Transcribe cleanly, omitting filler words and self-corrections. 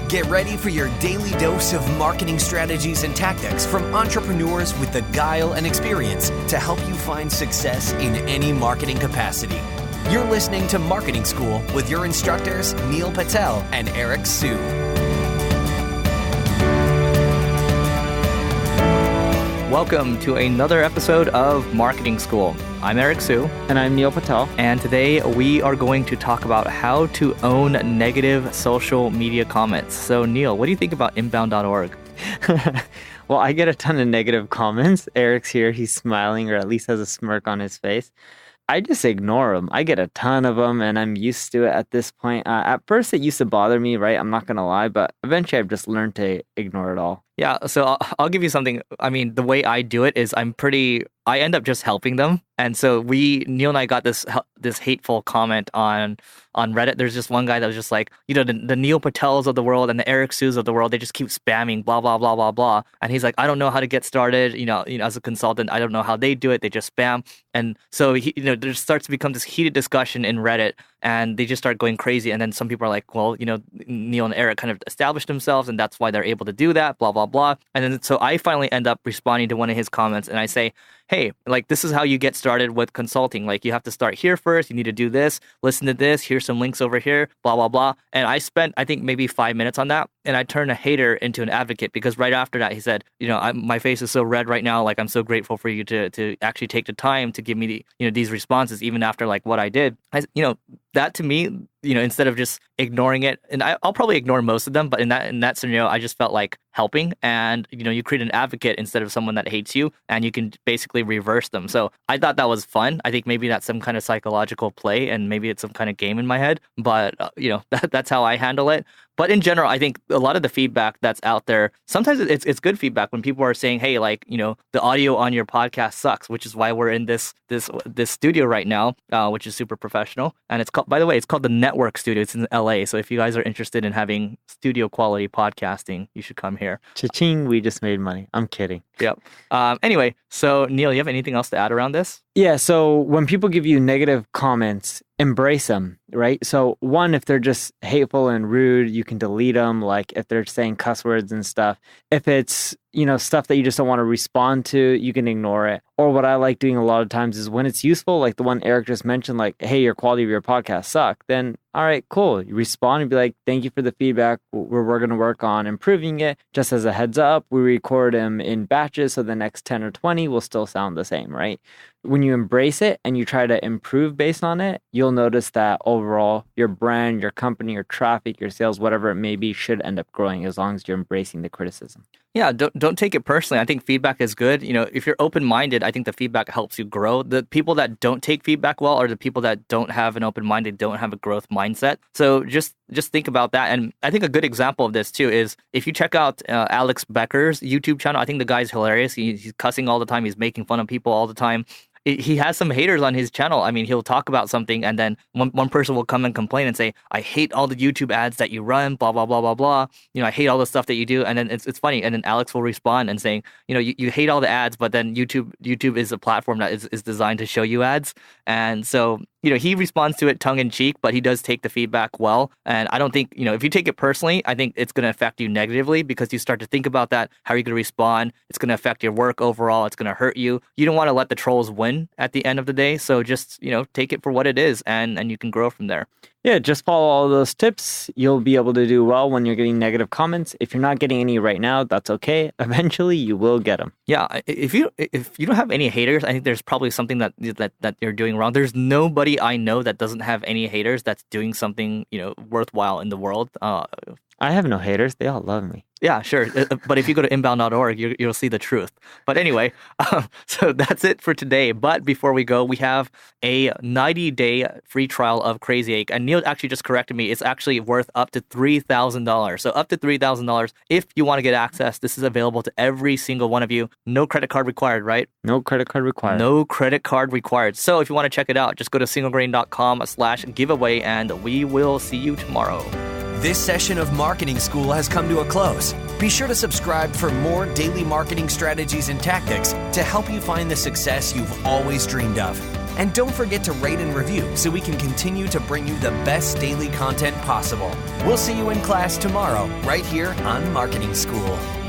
Get ready for your daily dose of marketing strategies and tactics from entrepreneurs with the guile and experience to help you find success in any marketing capacity. You're listening to Marketing School with your instructors, Neil Patel and Eric Su. Welcome to another episode of Marketing School. I'm Eric Su. And I'm Neil Patel. And today we are going to talk about how to own negative social media comments. So Neil, what do you think about inbound.org? Well, I get a ton of negative comments. Eric's here. He's smiling, or at least has a smirk on his face. I just ignore them. I get a ton of them, and I'm used to it at this point. At first, it used to bother me, right? I'm not going to lie, but eventually I've just learned to ignore it all. Yeah, so I'll give you something. I mean, the way I do it is I end up just helping them. And so Neil and I got this hateful comment on Reddit. There's just one guy that was just like, the Neil Patels of the world and the Eric Su's of the world, they just keep spamming blah, blah, blah, blah, blah. And he's like, I don't know how to get started. As a consultant, I don't know how they do it. They just spam. And so, there starts to become this heated discussion in Reddit, and they just start going crazy. And then some people are like, well, Neil and Eric kind of established themselves, and that's why they're able to do that, blah, blah, blah. And then so I finally end up responding to one of his comments, and I say, hey, this is how you get started with consulting. You have to start here first. You need to do this, listen to this. Here's some links over here, blah, blah, blah. And I spent, I think, maybe 5 minutes on that. And I turned a hater into an advocate, because right after that, he said, my face is so red right now. I'm so grateful for you to actually take the time to give me these responses, even after what I did. That to me, instead of just ignoring it, and I'll probably ignore most of them, but in that scenario, I just felt like helping, and you create an advocate instead of someone that hates you, and you can basically reverse them. So I thought that was fun. I think maybe that's some kind of psychological play, and maybe it's some kind of game in my head, but that's how I handle it. But in general, I think a lot of the feedback that's out there, sometimes it's good feedback when people are saying, hey, the audio on your podcast sucks, which is why we're in this studio right now, which is super professional. And it's called, by the way, it's called the Network Studio. It's in LA. So if you guys are interested in having studio quality podcasting, you should come here. Cha-ching, we just made money. I'm kidding. Yep. Anyway, so Neil, you have anything else to add around this? Yeah, so when people give you negative comments, embrace them, right? So one, if they're just hateful and rude, you can delete them. If they're saying cuss words and stuff. If it's, stuff that you just don't want to respond to, you can ignore it. Or what I like doing a lot of times is when it's useful, like the one Eric just mentioned, hey, your quality of your podcast sucked, then all right, cool. You respond and be like, thank you for the feedback. We're going to work on improving it. Just as a heads up, we record them in batches, so the next 10 or 20 will still sound the same, right? When you embrace it and you try to improve based on it, you'll notice that overall your brand, your company, your traffic, your sales, whatever it may be, should end up growing as long as you're embracing the criticism. Yeah, don't take it personally. I think feedback is good. If you're open-minded, I think the feedback helps you grow. The people that don't take feedback well are the people that don't have an open mind. They don't have a growth mindset. So just think about that. And I think a good example of this too is if you check out Alex Becker's YouTube channel. I think the guy's hilarious. He's cussing all the time. He's making fun of people all the time. He has some haters on his channel. I mean, he'll talk about something, and then one person will come and complain and say, I hate all the YouTube ads that you run, blah, blah, blah, blah, blah. I hate all the stuff that you do. And then it's funny. And then Alex will respond and saying, you hate all the ads, but then YouTube is a platform that is designed to show you ads. And so, he responds to it tongue in cheek, but he does take the feedback well. And I don't think, if you take it personally, I think it's going to affect you negatively, because you start to think about that. How are you going to respond? It's going to affect your work overall. It's going to hurt you. You don't want to let the trolls win at the end of the day. So just, take it for what it is, and you can grow from there. Yeah, just follow all those tips. You'll be able to do well when you're getting negative comments. If you're not getting any right now, that's okay. Eventually, you will get them. Yeah, if you don't have any haters, I think there's probably something that you're doing wrong. There's nobody I know that doesn't have any haters that's doing something worthwhile in the world. I have no haters. They all love me. Yeah, sure. But if you go to inbound.org, you'll see the truth. But anyway, so that's it for today. But before we go, we have a 90-day free trial of Crazy Egg. And Neil actually just corrected me. It's actually worth up to $3,000. So up to $3,000 if you want to get access. This is available to every single one of you. No credit card required, right? No credit card required. No credit card required. So if you want to check it out, just go to singlegrain.com/giveaway, and we will see you tomorrow. This session of Marketing School has come to a close. Be sure to subscribe for more daily marketing strategies and tactics to help you find the success you've always dreamed of. And don't forget to rate and review so we can continue to bring you the best daily content possible. We'll see you in class tomorrow, right here on Marketing School.